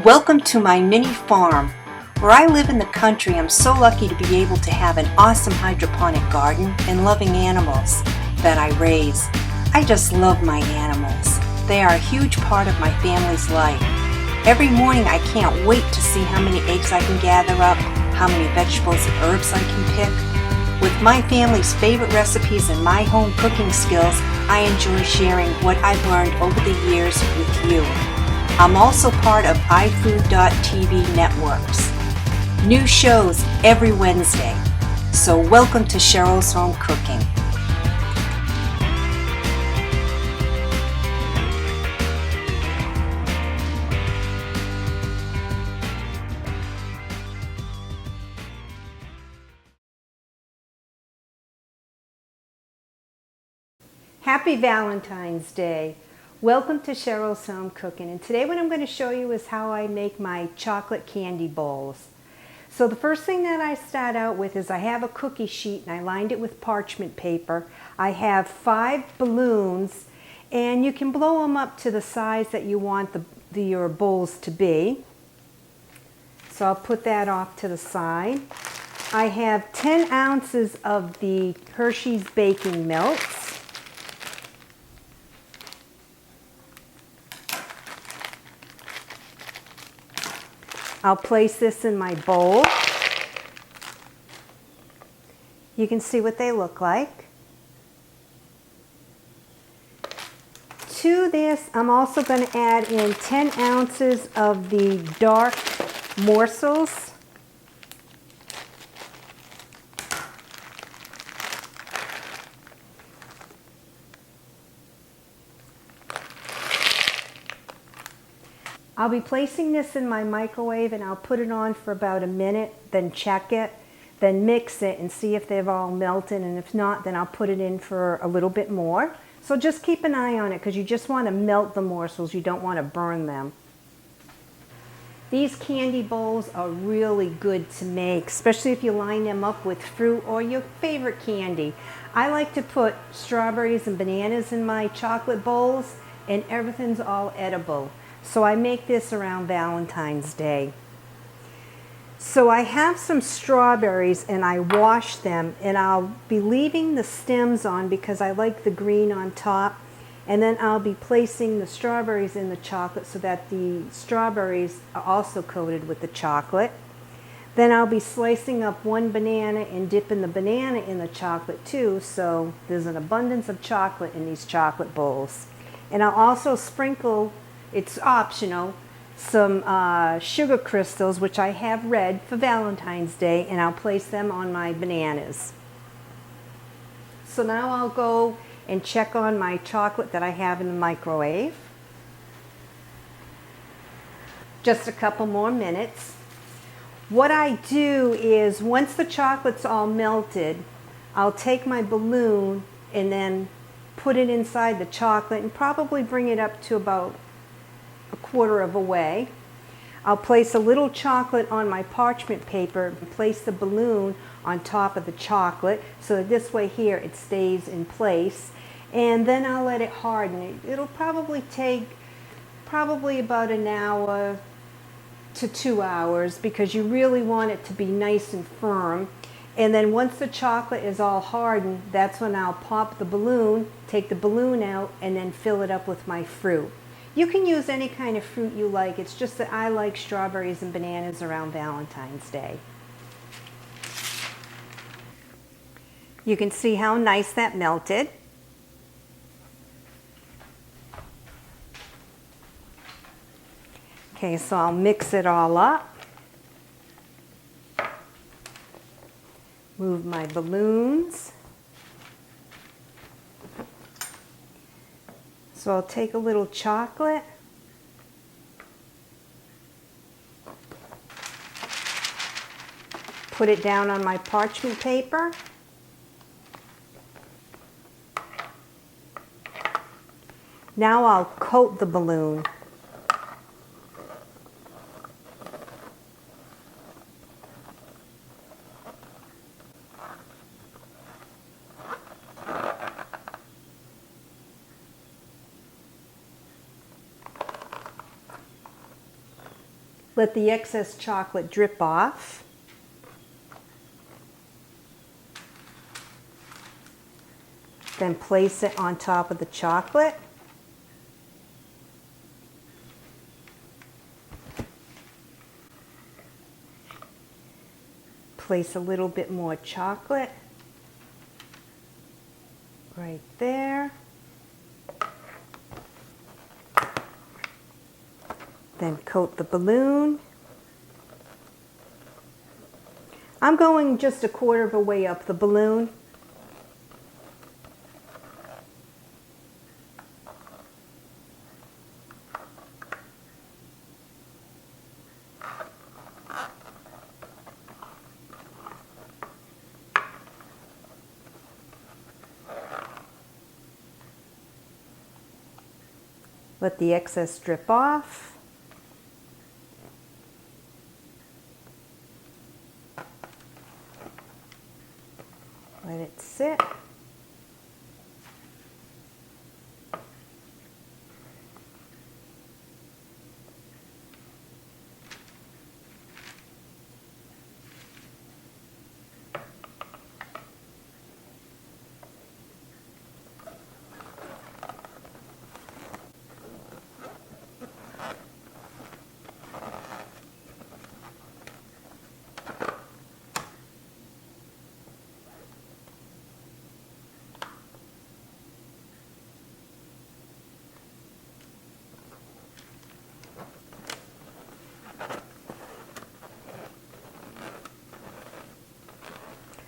Welcome to my mini farm. Where I live in the country, I'm so lucky to be able to have an awesome hydroponic garden and loving animals that I raise. I just love my animals. They are a huge part of my family's life. Every morning I can't wait to see how many eggs I can gather up, how many vegetables and herbs I can pick. With my family's favorite recipes and my home cooking skills, I enjoy sharing what I've learned over the years with you. I'm also part of iFood.tv networks. New shows every Wednesday. So welcome to Cheryls Home Cooking. Happy Valentine's Day. Welcome to Cheryls Home Cooking, and today what I'm going to show you is how I make my chocolate candy bowls. So the first thing that I start out with is I have a cookie sheet and I lined it with parchment paper. I have 5 balloons, and you can blow them up to the size that you want your bowls to be. So I'll put that off to the side. I have 10 ounces of the Hershey's baking melts. I'll place this in my bowl. You can see what they look like. To this, I'm also going to add in 10 ounces of the dark morsels. I'll be placing this in my microwave and I'll put it on for about a minute, then check it, then mix it and see if they've all melted, and if not, then I'll put it in for a little bit more. So just keep an eye on it because you just want to melt the morsels, you don't want to burn them. These candy bowls are really good to make, especially if you line them up with fruit or your favorite candy. I like to put strawberries and bananas in my chocolate bowls, and everything's all edible. So I make this around Valentine's Day. So I have some strawberries and I wash them, and I'll be leaving the stems on because I like the green on top. And then I'll be placing the strawberries in the chocolate so that the strawberries are also coated with the chocolate. Then I'll be slicing up 1 banana and dipping the banana in the chocolate too, so there's an abundance of chocolate in these chocolate bowls. And I'll also sprinkle, it's optional, some sugar crystals, which I have red for Valentine's Day, and I'll place them on my bananas. So now I'll go and check on my chocolate that I have in the microwave. Just a couple more minutes. What I do is, once the chocolate's all melted, I'll take my balloon and then put it inside the chocolate and probably bring it up to about a quarter of a way. I'll place a little chocolate on my parchment paper and place the balloon on top of the chocolate so that this way here it stays in place, and then I'll let it harden. It'll probably take about an hour to 2 hours because you really want it to be nice and firm. And then once the chocolate is all hardened, that's when I'll pop the balloon, take the balloon out, and then fill it up with my fruit. You can use any kind of fruit you like. It's just that I like strawberries and bananas around Valentine's Day. You can see how nice that melted. Okay, so I'll mix it all up. Move my balloons. So I'll take a little chocolate, put it down on my parchment paper, now I'll coat the balloon. Let the excess chocolate drip off. Then place it on top of the chocolate. Place a little bit more chocolate right there. Then coat the balloon. I'm going just 1/4 of a way up the balloon. Let the excess drip off. Let it sit.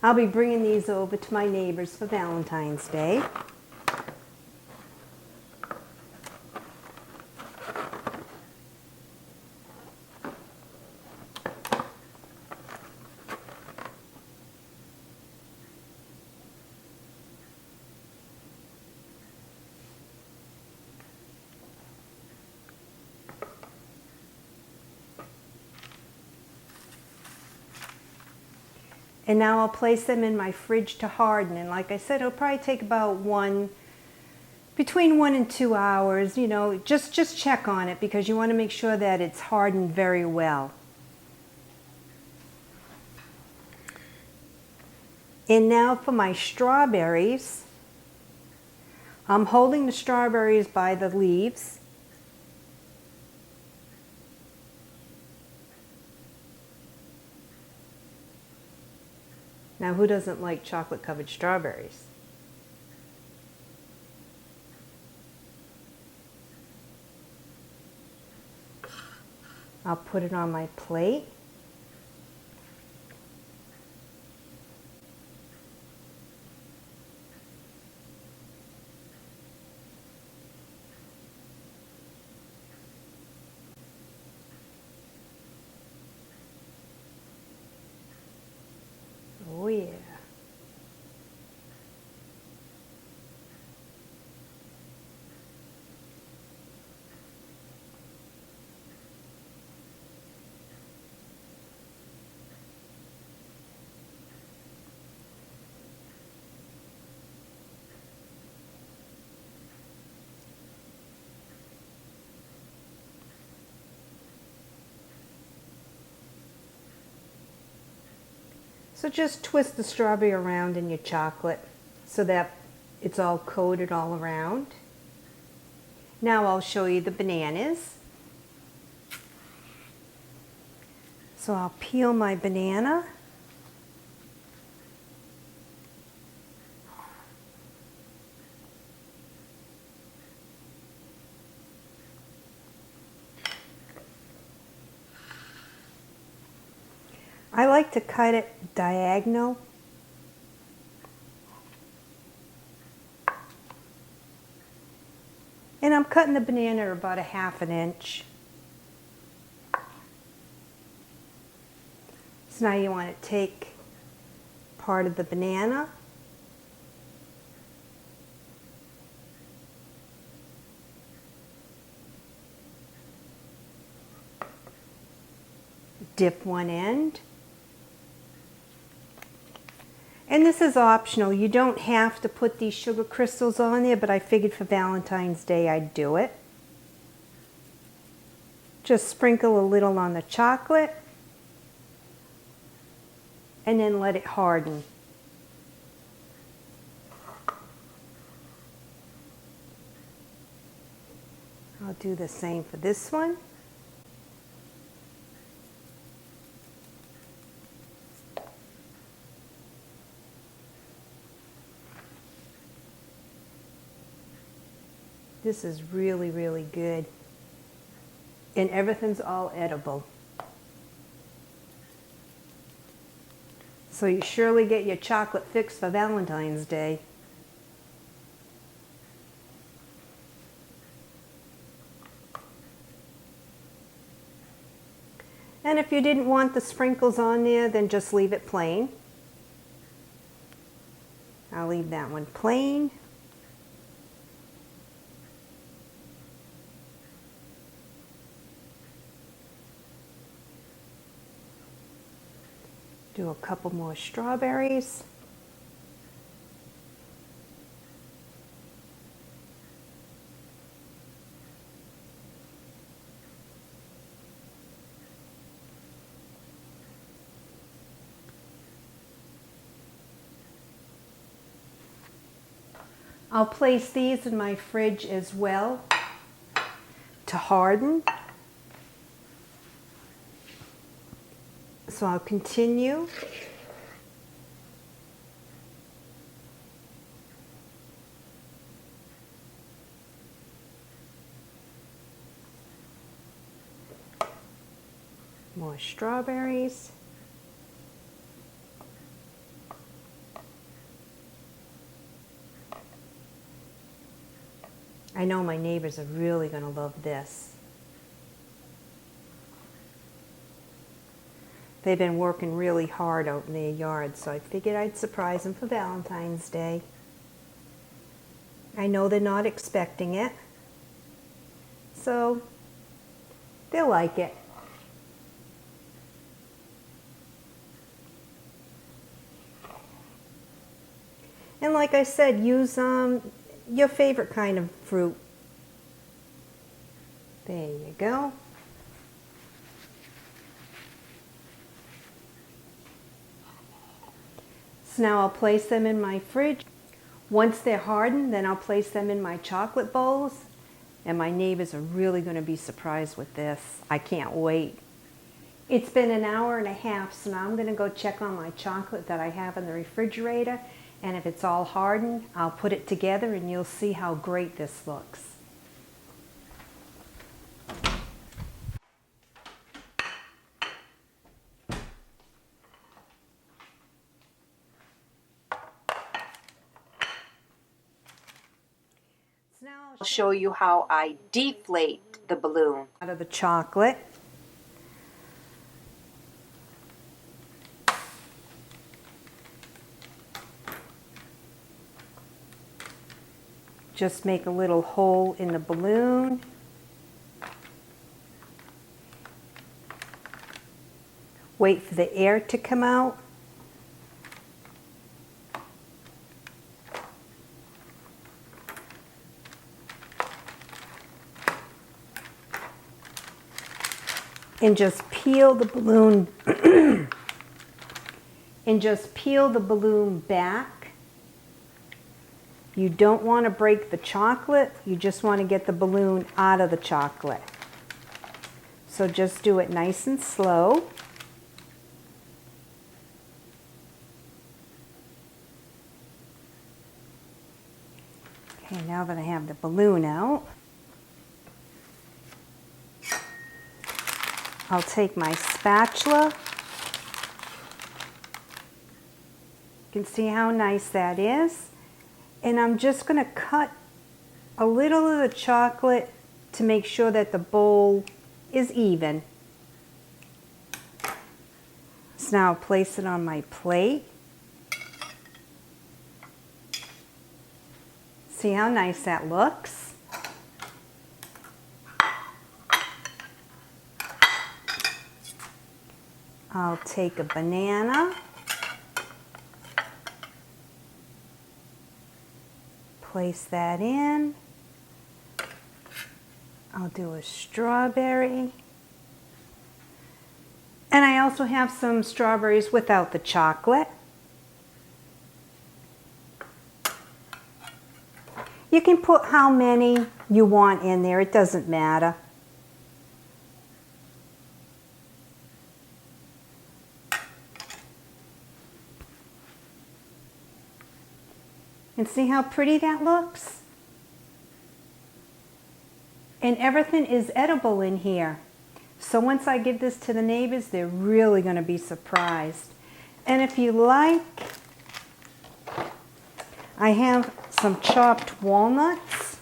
I'll be bringing these over to my neighbors for Valentine's Day. And now I'll place them in my fridge to harden. And like I said, it'll probably take about between 1 and 2 hours. You know, just check on it because you want to make sure that it's hardened very well. And now for my strawberries. I'm holding the strawberries by the leaves. Now, who doesn't like chocolate-covered strawberries? I'll put it on my plate. Oh yeah. So just twist the strawberry around in your chocolate so that it's all coated all around. Now I'll show you the bananas. So I'll peel my banana. I like to cut it diagonal. And I'm cutting the banana about 1/2 inch. So now you want to take part of the banana, dip one end. And this is optional. You don't have to put these sugar crystals on there, but I figured for Valentine's Day I'd do it. Just sprinkle a little on the chocolate and then let it harden. I'll do the same for this one. This is really, really good. And everything's all edible. So you surely get your chocolate fix for Valentine's Day. And if you didn't want the sprinkles on there, then just leave it plain. I'll leave that one plain. Do a couple more strawberries. I'll place these in my fridge as well to harden. So I'll continue. More strawberries. I know my neighbors are really going to love this. They've been working really hard out in their yard, so I figured I'd surprise them for Valentine's Day. I know they're not expecting it, so they'll like it. And like I said, use your favorite kind of fruit. There you go. So now I'll place them in my fridge. Once they're hardened, then I'll place them in my chocolate bowls. And my neighbors are really going to be surprised with this. I can't wait. It's been an hour and a half, so now I'm going to go check on my chocolate that I have in the refrigerator. And if it's all hardened, I'll put it together and you'll see how great this looks. So now I'll show you how I deflate the balloon out of the chocolate. Just make a little hole in the balloon. Wait for the air to come out. And just peel the balloon back. You don't want to break the chocolate, you just want to get the balloon out of the chocolate. So just do it nice and slow. Okay, now that I have the balloon out, I'll take my spatula. You can see how nice that is. And I'm just going to cut a little of the chocolate to make sure that the bowl is even. So now I'll place it on my plate. See how nice that looks? I'll take a banana. Place that in. I'll do a strawberry. And I also have some strawberries without the chocolate. You can put how many you want in there, it doesn't matter. And see how pretty that looks? And everything is edible in here. So once I give this to the neighbors, they're really going to be surprised. And if you like, I have some chopped walnuts.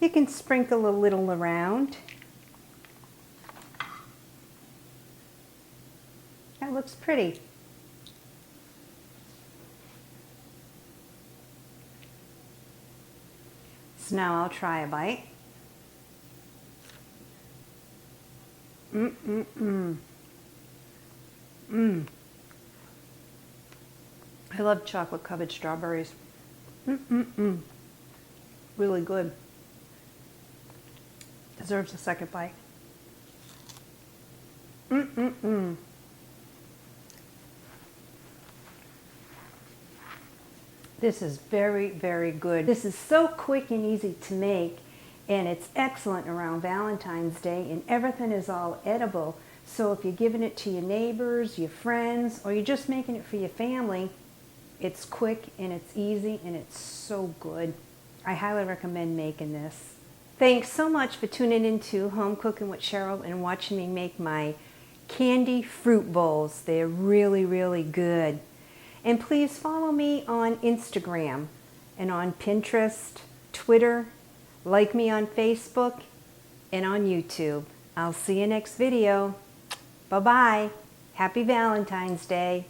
You can sprinkle a little around. That looks pretty. So now I'll try a bite. I love chocolate covered strawberries. Really good. Deserves a second bite. This is very, very good. This is so quick and easy to make, and it's excellent around Valentine's Day, and everything is all edible. So if you're giving it to your neighbors, your friends, or you're just making it for your family, it's quick and it's easy and it's so good. I highly recommend making this. Thanks so much for tuning into Home Cooking with Cheryl and watching me make my candy fruit bowls. They're really, really good. And please follow me on Instagram and on Pinterest, Twitter, like me on Facebook, and on YouTube. I'll see you next video. Bye-bye. Happy Valentine's Day.